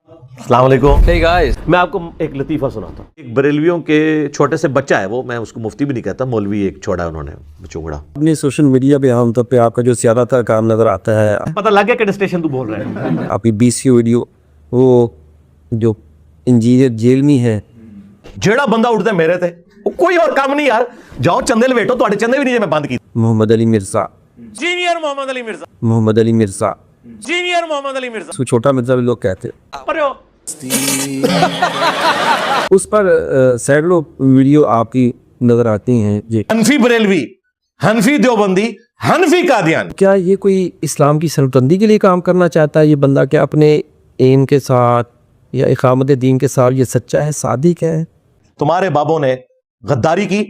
अस्सलाम वालेकुम। Hey guys. मैं आपको एक लतीफ़ा सुनाता हूँ। एक बरेलवियों के छोटे से बच्चा है वो, मैं उसको मुफ्ती भी नहीं कहता, मौलवी एक छोड़ा उन्होंने चुंगड़ा। अपनी सोशल मीडिया पे आमतौर पे आपका जो ज़्यादातर काम नज़र आता है, पता लग गया किस स्टेशन तू बोल रहा है। आपकी BC वीडियो, वो जो इंजीनियर जेल में है, जेड़ा बंदा उठता मेरे थे कोई और काम नहीं यार, जाओ चंदे लवेटो, ਤੁਹਾਡੇ चंदे भी नहीं मैं बंद की। मोहम्मद अली मिर्ज़ा, जीनियर मोहम्मद अली मिर्जा, मोहम्मद अली मिर्ज़ा, जीनियर मोहम्मद अली मिर्जा, उसको छोटा मिर्ज़ा भी लोग कहते हैं। पर हो उस पर सैकड़ों वीडियो आपकी नज़र आती हैं जी। हनफी बरेलवी, हनफी देवबंदी, हनफी कादियानी। क्या ये कोई इस्लाम की सल्तनती के लिए काम करना चाहता है ये बंदा? क्या अपने एम के साथ या इकामत दीन के साथ ये सच्चा है, सादिक है? तुम्हारे बाबों ने गद्दारी की,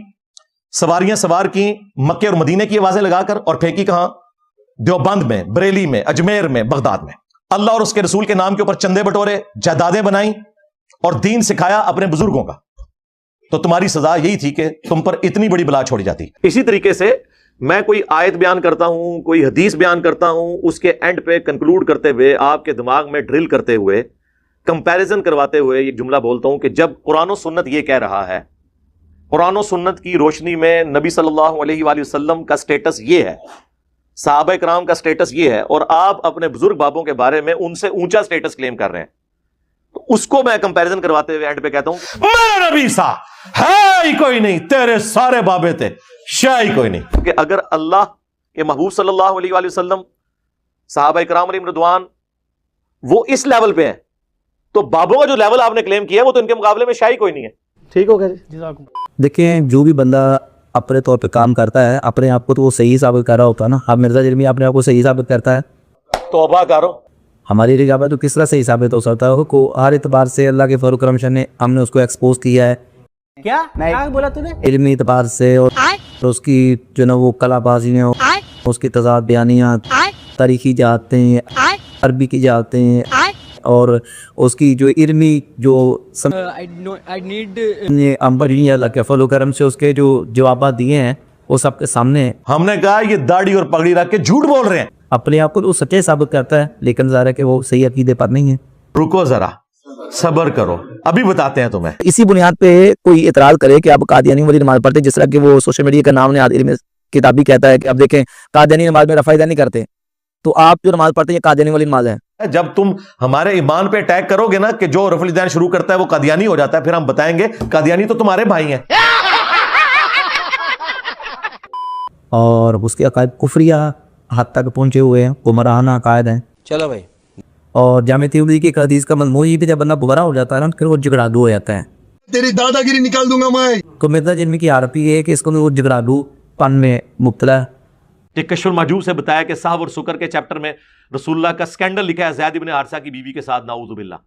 सवारियां सवार की मक्के और मदीने की आवाजें लगाकर, और फेंकी कहां? देवबंद में, बरेली में, अजमेर में, बगदाद में। अल्लाह और उसके रसूल के नाम के ऊपर चंदे बटोरे, जायदादें बनाई और दीन सिखाया अपने बुजुर्गों का। तो तुम्हारी सजा यही थी कि तुम पर इतनी बड़ी बला छोड़ी जाती। इसी तरीके से मैं कोई आयत बयान करता हूं, कोई हदीस बयान करता हूं, उसके एंड पे कंक्लूड करते हुए, आपके दिमाग में ड्रिल करते हुए, कंपैरिजन करवाते हुए एक जुमला बोलता हूं कि जब कुरान और सुन्नत ये कह रहा है, कुरान और सुन्नत की रोशनी में नबी सल्लल्लाहु अलैहि वसल्लम का स्टेटस ये है, सहाबा इकराम का स्टेटस ये है, और आप अपने बुजुर्ग बाबों के बारे में उनसे ऊंचा स्टेटस क्लेम कर रहे हैं, तो उसको मैं कंपैरिजन करवाते हुए एंड पे कहता हूं मेरा नबी सा है ही कोई नहीं, तेरे सारे बाबे थे शाह ही कोई नहीं। क्योंकि अगर अल्लाह के महबूब सल्लल्लाहु अलैहि वसल्लम, सहाबा इकराम अलैहिम रिदवान वो इस लेवल पे है, तो बाबों का जो लेवल आपने क्लेम किया वो तो इनके मुकाबले में शाही कोई नहीं है। ठीक हो गया जी। देखें, जो भी बंदा अपने तौर पे काम करता है, अपने आप को तो वो सही साबित कर रहा होता है ना। अब मिर्ज़ा जलमी अपने आप को सही साबित करता है, तौबा करो। हमारी रिगाबा तो किस तरह सही साबित हो सकता है? को हर एतबार से अल्लाह के फजल करम ने हमने उसको एक्सपोज किया है। क्या बोला तूने? इल्मी एतबार से, और उसकी जो ना वो कलाबाजी में, उसकी तजाद बयानियात, तारीखी जाते, अरबी की जाते, और उसकी जो इल्मी जो अल्लाह के फजल करम से उसके जो जवाब दिए हैं वो सबके सामने है। हमने कहा ये दाढ़ी और पगड़ी रख के झूठ बोल रहे हैं। अपने आप को वो सच्चे साबित करता है, लेकिन ज़ाहिर है कि वो सही अकीदे पर नहीं है। रुको जरा, सब्र करो, अभी बताते हैं तुम्हें। इसी बुनियाद पे कोई इतराज करे कि आप कादियानी वाली नमाज पढ़ते, जिस तरह कि वो सोशल मीडिया का नाम ने किताबी कहता है कि अब देखें कादियानी नमाज में रफ़ा नहीं करते, तो आप जो नमाज पढ़ते हैं कादियानी वाली नमाज है। जब तुम हमारे ईमान पे अटैक करोगे ना कि जो रफुल दैन शुरू करता है वो कादियानी हो जाता है, फिर हम बताएंगे कादियानी तो तुम्हारे भाई हैं। और उसके अकायद कुफरिया हद तक पहुंचे हुए हैं, गुमराहाना अकायद हैं। चलो भाई। और जामे तिरमिज़ी की हदीस का मज़मून ये भी, जब बंदा गुमराह हो जाता है ना, फिर वो झगड़ालू हो जाता है। तेरी दादागिरी निकाल दूंगा मैं। तो मिर्ज़ा जलमी की आरपी है कि इसको वो झगड़ालूपन में मुब्तला है। कश्फुल महजूब से बताया कि साहब और सुकर के चैप्टर में रसूलुल्लाह का स्कैंडल लिखा है ज़ैद इब्न हारिसा की बीवी के साथ, नाऊज़ु बिल्लाह,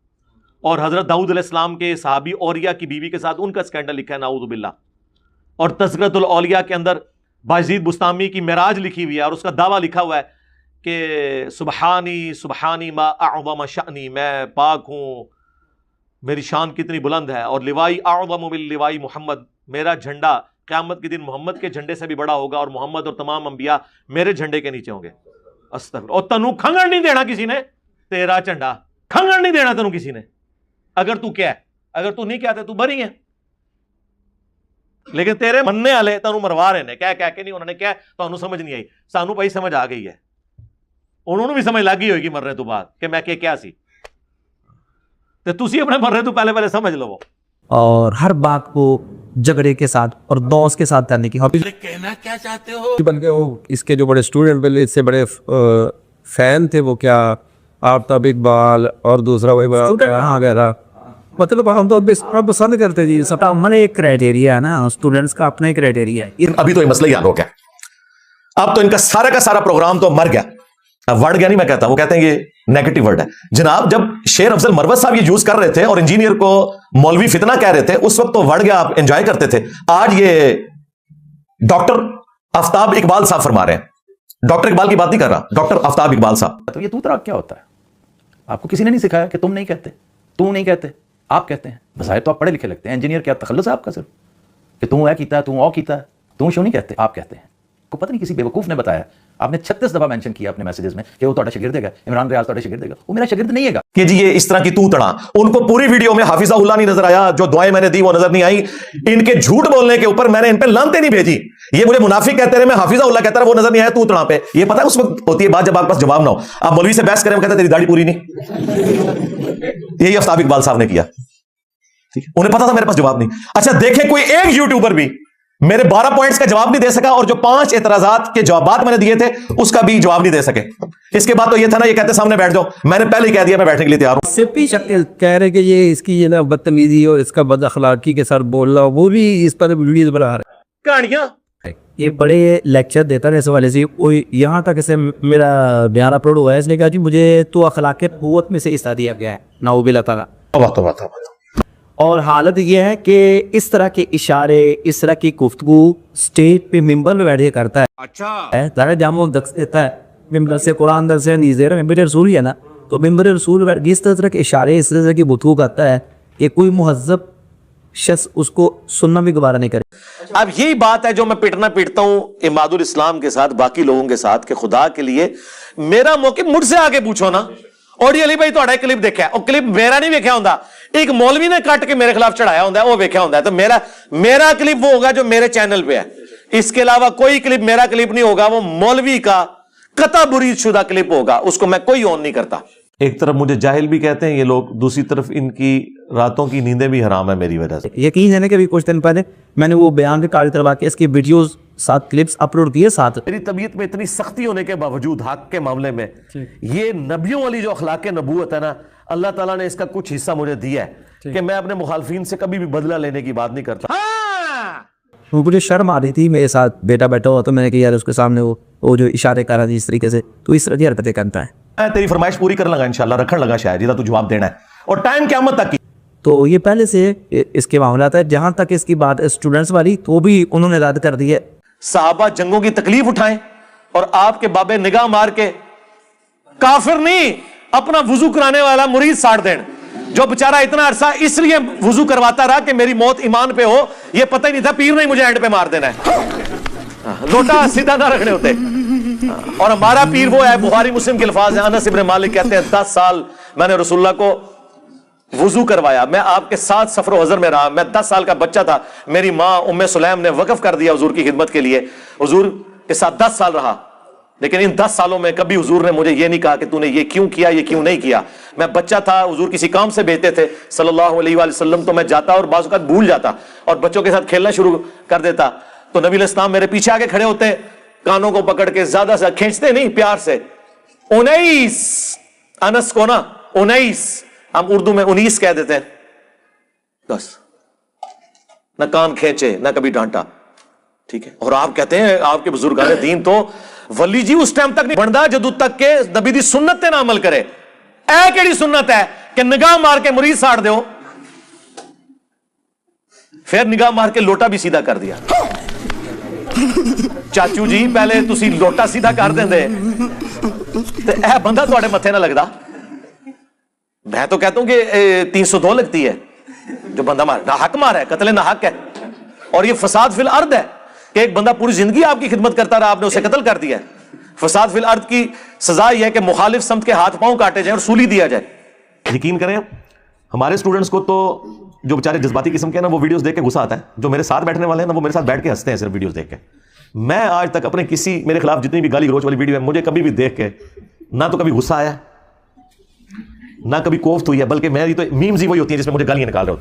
और हजरत दाऊद अलैहिस्सलाम के सहाबी औरिया की बीवी के साथ उनका स्कैंडल लिखा है, नाऊज़ु बिल्लाह। और तज़किरतुल औलिया के अंदर बायज़ीद बुस्तामी की मेराज लिखी हुई है, और उसका दावा लिखा हुआ है कि सुबहानी सुबहानी मा अअज़म शअनी, मैं पाक हूँ, मेरी शान कितनी बुलंद है, और लिवाई अअज़म मिन लिवाई मोहम्मद, मेरा झंडा क़यामत के दिन मोहम्मद के झंडे से भी बड़ा होगा, और मोहम्मद और तमाम अंबिया मेरे झंडे के नीचे होंगे। अस्तगफिर। और तनु खंगड़ नहीं देना किसी ने, तेरा झंडा खंगड़ नहीं देना तनु किसी ने। अगर तू क्या है, अगर तू नहीं कहते तू बरी है, लेकिन तेरे मनने वाले तनु मरवा रहे ने, कह के नहीं, उन्होंने क्या तो समझ नहीं आई, सानू भाई समझ आ गई है, उन्होंने भी समझ लगी होगी मरने तो बाद कि मैं क्या सी, तो तुसी अपने मरने तो पहले समझ लो। और हर बात को झगड़े के साथ और दोस्त के साथ करने की हॉबी। कहना क्या चाहते हो? बन गए वो इसके जो बड़े स्टूडेंट पहले इससे बड़े फैन थे, वो क्या आफ्ताब इकबाल, और दूसरा वही आ गया था। मतलब हम तो पसंद करते जी सब। हमारा एक क्राइटेरिया है ना, स्टूडेंट्स का अपना ही क्राइटेरिया है। अभी तो ये मसला ही हल हो गया, अब तो इनका सारा का सारा प्रोग्राम तो मर गया। अब वर्ड गया नहीं मैं कहता, वो कहते हैं ये नेगेटिव वर्ड है। जनाब जब शेर अफजल मरवत साहब ये यूज कर रहे थे और इंजीनियर को मौलवी फितना कह रहे थे, उस वक्त तो वर्ड गया आप एंजॉय करते थे। आज ये डॉक्टर आफ्ताब इकबाल साहब फरमा रहे हैं, डॉक्टर इकबाल की बात नहीं कर रहा, डॉक्टर आफ्ताब इकबाल साहब। तो ये तू तराक क्या होता है? आपको किसी ने नहीं सिखाया कि तुम नहीं कहते, तू नहीं कहते, आप कहते हैं। बजाय तो आप पढ़े लिखे लगते हैं। इंजीनियर क्या तखल्लुस है आपका सिर्फ कि तू है कीता है, तू औ कीता है, तू क्यों नहीं कहते, आप कहते हैं। کو پتہ نہیں کسی بیوقوف نے بتایا. آپ نے 36 دفعہ مینشن کیا اپنے میسیجز میں کہ وہ تہاڈا شاگرد ہے, عمران ریاض تہاڈا شاگرد ہے. وہ میرا شاگرد نہیں ہے. کہ جی یہ اس طرح کی تو تڑا. ان کو پوری ویڈیو میں حافظہ اللہ نہیں نظر آیا, جو دعائیں میں نے دی وہ نظر نہیں آئی. ان کے جھوٹ بولنے کے اوپر میں نے ان پہ لانتے نہیں بھیجی. یہ مجھے منافق کہتے رہے, میں حافظہ اللہ کہتا رہا, وہ نظر نہیں آیا تو تڑا پہ. یہ پتہ ہے اس وقت ہوتی ہے بات جب آپ پاس جواب نہ ہو. آپ مولوی سے بحث کریں, وہ کہتے تیری داڑھی پوری نہیں. یہی آفتاب اقبال صاحب نے کیا. انہیں پتا تھا میرے پاس جواب نہیں. اچھا دیکھیں کوئی ایک یوٹیوبر بھی میرے 12 پوائنٹس کا جواب نہیں دے سکا, اور جو 5 اعتراضات کے جوابات میں نے دیے تھے اس کا بھی جواب نہیں دے سکے. اس کے بعد تو یہ تھا نا, یہ کہتے سامنے بیٹھ جاؤ. میں نے پہلے ہی کہہ دیا میں بیٹھنے کے لیے تیار ہوں. صرف ہی شکل کہہ رہے کہ یہ اس کی یہ نا بدتمیزی اور اس کا بد اخلاقی کے ساتھ بول رہا, وہ بھی اس پر ویڈیوز بنا رہے ہیں. کہانیاں یہ بڑے لیکچر دیتا ہے اس حوالے سے. کوئی یہاں تک اسے میرا بیان اپلوڈ ہوا ہے, اس نے کہا جی مجھے تو اخلاق قوت میں سے حصہ دیا گیا ہے, نعوذ باللہ تعالیٰ. اور حالت یہ ہے کہ اس طرح کے اشارے, اس طرح کی گفتگو اسٹیج پہ ممبر میں بیٹھے کرتا ہے. اچھا ذرا جامع درس دیتا ہے, ممبر سے قرآن درس ہے, نیزیر ممبر رسول ہی ہے نا, تو ممبر رسول اس طرح کے اشارے, اس طرح کی گفتگو کرتا ہے کہ کوئی مہذب شخص اس کو سننا بھی گوارا نہیں کرے. اب یہی بات ہے جو میں پیٹتا ہوں اماد الاسلام کے ساتھ, باقی لوگوں کے ساتھ, کہ خدا کے لیے میرا موقع مجھ سے آگے پوچھو نا. اوڈی علی بھائی تھوڑا کلپ دیکھا ہے, اور کلپ میرا نہیں ویکھیا ہوندا, ایک مولوی نے کٹ کے میرے خلاف چڑھایا ہوندا ہے, وہ ویکھیا ہوندا ہے. تو میرا کلپ وہ ہوگا جو میرے چینل پہ ہے. اس کے علاوہ کوئی کلپ میرا کلپ نہیں ہوگا, وہ مولوی کا قطع برید شدہ کلپ ہوگا, اس کو میں کوئی آن نہیں کرتا. ایک طرف مجھے جاہل بھی کہتے ہیں یہ لوگ, دوسری طرف ان کی راتوں کی نیندیں بھی حرام ہے میری وجہ سے. یقین ہے نا کہ ابھی کچھ دن پہلے میں نے وہ بیان ریکارڈ کروا کے اس کی ویڈیوز ساتھ کلپس اپلوڈ کیے ساتھ. میری طبیعت میں اتنی سختی ہونے کے باوجود حق کے معاملے میں یہ نبیوں والی جو اخلاق نبوت ہے نا, اللہ تعالیٰ نے اس کا کچھ حصہ مجھے دیا ہے کہ میں اپنے مخالفین سے کبھی بھی بدلہ لینے کی بات نہیں کرتا. مجھے شرم آ رہی تھی, میرے ساتھ بیٹا بیٹھا ہوا تو میں نے کہا یار اس کے سامنے وہ جو اشارے کر رہا تھی اس طریقے سے, تو اس طرح کی حرکتیں کرتا ہے. میں تیری فرمائش پوری کرنے لگا, انشاءاللہ رکھن لگا شاید, جیسا تو جواب دینا ہے, اور ٹائم قیامت تک کی. تو یہ پہلے سے اس کے معاملات ہے. جہاں تک اس کی بات اسٹوڈنٹس والی, تو بھی انہوں نے رد کر دی ہے. صحابہ جنگوں کی تکلیف اٹھائیں اور آپ کے بابے نگاہ مار کے کافر نہیں, اپنا وضو کرانے والا مرید ساڑ دین, جو بےچارا اتنا عرصہ اس لیے وضو کرواتا رہا کہ میری موت ایمان پہ ہو. یہ پتہ ہی نہیں تھا پیر نہیں مجھے اینڈ پہ مار دینا ہے, لوٹا سیدھا نہ رکھنے ہوتے. اور ہمارا پیر وہ ہے, بخاری مسلم کے الفاظ ہیں, انس ابن مالک کہتے ہیں 10 سال میں نے رسول اللہ کو وضو کروایا, میں آپ کے ساتھ سفر و حضر میں رہا, میں 10 سال کا بچہ تھا, میری ماں ام سلیم نے وقف کر دیا حضور کی خدمت کے لیے, حضور کے ساتھ 10 سال رہا, لیکن ان 10 سالوں میں کبھی حضور نے مجھے یہ نہیں کہا کہ تو نے یہ کیوں کیا, یہ کیوں نہیں کیا. میں بچہ تھا, حضور کسی کام سے بھیجتے تھے صلی اللہ علیہ وآلہ وسلم, تو میں جاتا اور بعض اوقات بھول جاتا اور بچوں کے ساتھ کھیلنا شروع کر دیتا, تو نبی علیہ السلام میرے پیچھے آگے کھڑے ہوتے, کانوں کو پکڑ کے زیادہ سے کھینچتے نہیں, پیار سے 19 انس کو نا 19, ہم اردو میں 19 کہہ دیتے ہیں, بس نہ کان کھینچے نہ کبھی ڈانٹا, ٹھیک ہے. اور آپ کہتے ہیں آپ کے بزرگان دین تو ولی جی اس ٹائم تک نہیں بنتا جدو تک کہ نبی دی سنت تے نہ عمل کرے. اے کیڑی سنت ہے کہ نگاہ مار کے مرید ساڑ دیو, پھر نگاہ مار کے لوٹا بھی سیدھا کر دیا. چاچو جی پہلے تسی لوٹا سیدھا کر دیں دے تے اے بندہ تواڈے متھے نہ لگدا. میں تو کہتا ہوں کہ 302 لگتی ہے جو بندہ مارا, نہ حق مارا ہے, قتل نہ حق ہے. اور یہ فساد فی الارض ہے کہ ایک بندہ پوری زندگی آپ کی خدمت کرتا رہا, آپ نے اسے قتل کر دیا ہے. فساد فی الارض کی سزا یہ ہے کہ مخالف سمت کے ہاتھ پاؤں کاٹے جائیں اور سولی دیا جائے. یقین کریں ہمارے اسٹوڈنٹس کو تو جو بیچارے جذباتی قسم کے نا, وہ ویڈیوز دیکھ کے غصہ آتا ہے. جو میرے ساتھ بیٹھنے والے ہیں نا, وہ میرے ساتھ بیٹھ کے ہنستے ہیں صرف ویڈیوز دیکھ کے. میں آج تک اپنے کسی میرے خلاف جتنی بھی گالی گلوچ والی ویڈیو ہے, مجھے کبھی بھی دیکھ کے نہ تو کبھی غصہ آیا نہ کبھی کوفت ہوئی ہے, بلکہ میری تو میمز ہی وہی ہوتی ہیں جس میں مجھے گالیاں نکال رہے ہوتے ہیں.